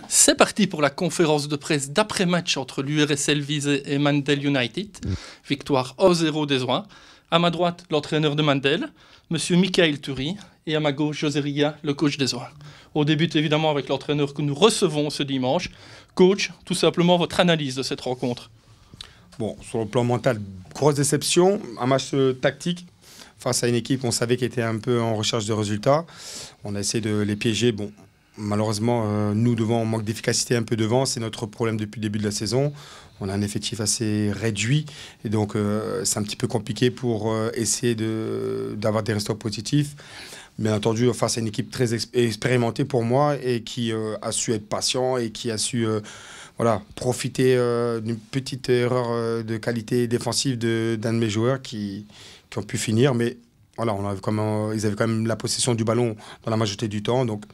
C'est parti pour la conférence de presse d'après-match entre l'URSL Visé et Mandel United. Victoire 1-0 des Oins. À ma droite, l'entraîneur de Mandel, M. Michael Thury, et à ma gauche, José Ria, le coach des Oins. On débute évidemment avec l'entraîneur que nous recevons ce dimanche. Coach, tout simplement votre analyse de cette rencontre. Bon, sur le plan mental, grosse déception. Un match tactique face à une équipe, on savait qu'elle était un peu en recherche de résultats. On a essayé de les piéger. Bon, malheureusement, nous devant, on manque d'efficacité un peu devant. C'est notre problème depuis le début de la saison. On a un effectif assez réduit. Et donc, c'est un petit peu compliqué pour essayer d'avoir des résultats positifs. Bien entendu, face à une équipe très expérimentée pour moi et qui a su être patient et qui a su profiter d'une petite erreur de qualité défensive d'un de mes joueurs qui ont pu finir. Mais voilà, ils avaient quand même la possession du ballon dans la majorité du temps. Donc,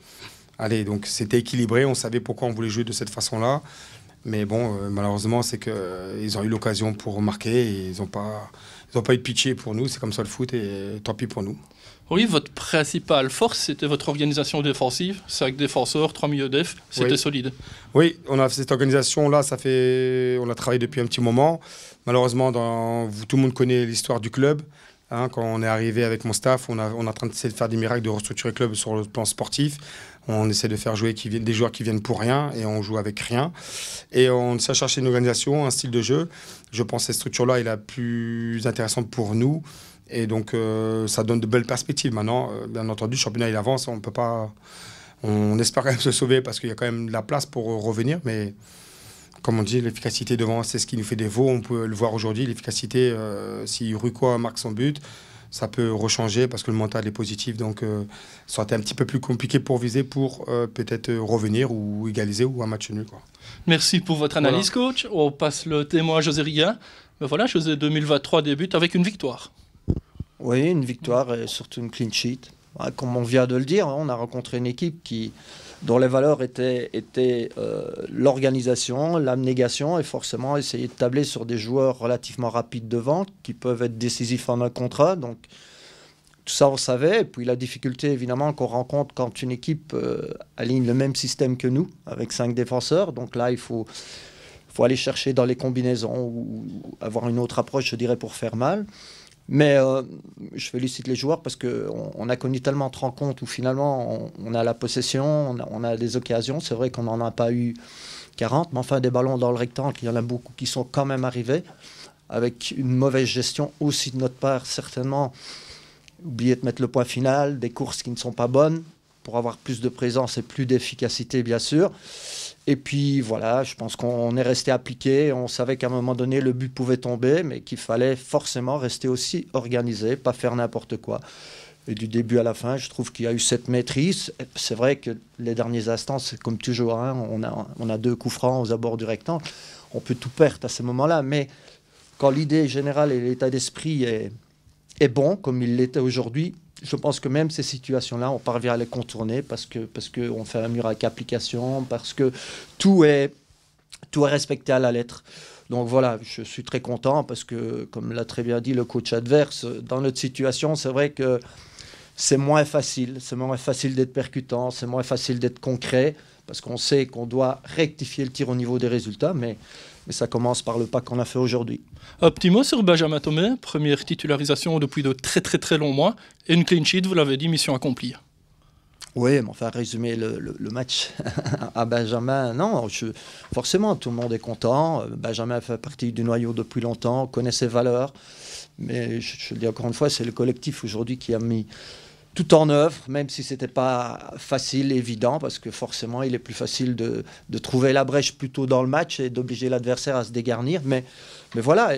donc c'était équilibré. On savait pourquoi on voulait jouer de cette façon-là. Mais bon, malheureusement, c'est qu'ils ont eu l'occasion pour marquer et ils n'ont pas eu de pitié pour nous. C'est comme ça le foot et tant pis pour nous. Oui, votre principale force, c'était votre organisation défensive. 5 défenseurs, 3 milieux def, c'était solide. Oui, on a cette organisation-là, on a travaillé depuis un petit moment. Malheureusement, tout le monde connaît l'histoire du club. Quand on est arrivé avec mon staff, on est en train d'essayer de faire des miracles, de restructurer le club sur le plan sportif. On essaie de faire jouer des joueurs qui viennent pour rien et on joue avec rien. Et on essaie de chercher une organisation, un style de jeu. Je pense que cette structure-là est la plus intéressante pour nous. Et donc, ça donne de belles perspectives. Maintenant, bien entendu, le championnat, il avance. On peut pas... On espère quand même se sauver parce qu'il y a quand même de la place pour revenir. Mais comme on dit, l'efficacité devant, c'est ce qui nous fait défaut. On peut le voir aujourd'hui. L'efficacité, si Rucois marque son but, ça peut rechanger parce que le mental est positif. Donc, ça aurait été un petit peu plus compliqué pour viser, pour peut-être revenir ou égaliser ou un match nul, quoi. Merci pour votre analyse, coach. On passe le témoin à José Ria. Mais voilà, José 2023 débute avec une victoire. Oui, une victoire et surtout une clean sheet. Comme on vient de le dire, on a rencontré une équipe dont les valeurs étaient l'organisation, l'abnégation et forcément essayer de tabler sur des joueurs relativement rapides devant qui peuvent être décisifs en un contre un. Donc tout ça on savait. Et puis la difficulté évidemment qu'on rencontre quand une équipe aligne le même système que nous avec 5 défenseurs. Donc là il faut aller chercher dans les combinaisons ou avoir une autre approche, je dirais, pour faire mal. Mais je félicite les joueurs parce qu'on a connu tellement de rencontres où finalement on a la possession, on a des occasions. C'est vrai qu'on n'en a pas eu 40, mais enfin des ballons dans le rectangle, il y en a beaucoup qui sont quand même arrivés avec une mauvaise gestion aussi de notre part, certainement. Oublier de mettre le point final, des courses qui ne sont pas bonnes pour avoir plus de présence et plus d'efficacité, bien sûr. Et puis voilà, je pense qu'on est resté appliqué. On savait qu'à un moment donné, le but pouvait tomber, mais qu'il fallait forcément rester aussi organisé, pas faire n'importe quoi. Et du début à la fin, je trouve qu'il y a eu cette maîtrise. C'est vrai que les derniers instants, c'est comme toujours, on a 2 coups francs aux abords du rectangle. On peut tout perdre à ce moment-là, mais quand l'idée générale et l'état d'esprit est bon, comme il l'était aujourd'hui, je pense que même ces situations-là, on parvient à les contourner parce qu'on fait un miracle application, parce que tout est respecté à la lettre. Donc voilà, je suis très content parce que, comme l'a très bien dit le coach adverse, dans notre situation, c'est vrai que c'est moins facile. C'est moins facile d'être percutant, c'est moins facile d'être concret parce qu'on sait qu'on doit rectifier le tir au niveau des résultats, mais ça commence par le pas qu'on a fait aujourd'hui. Un petit mot sur Benjamin Thomé, première titularisation depuis de très très très longs mois, et une clean sheet, vous l'avez dit, mission accomplie. Oui, mais enfin, résumer le match à Benjamin, non, forcément, tout le monde est content. Benjamin fait partie du noyau depuis longtemps, connaît ses valeurs, mais je le dis encore une fois, c'est le collectif aujourd'hui qui a mis tout en œuvre, même si ce n'était pas facile, évident, parce que forcément, il est plus facile de trouver la brèche plus tôt dans le match et d'obliger l'adversaire à se dégarnir. Mais voilà,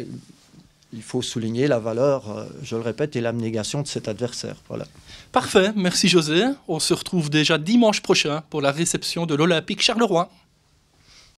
il faut souligner la valeur, je le répète, et l'abnégation de cet adversaire. Voilà. Parfait, merci José. On se retrouve déjà dimanche prochain pour la réception de l'Olympique Charleroi.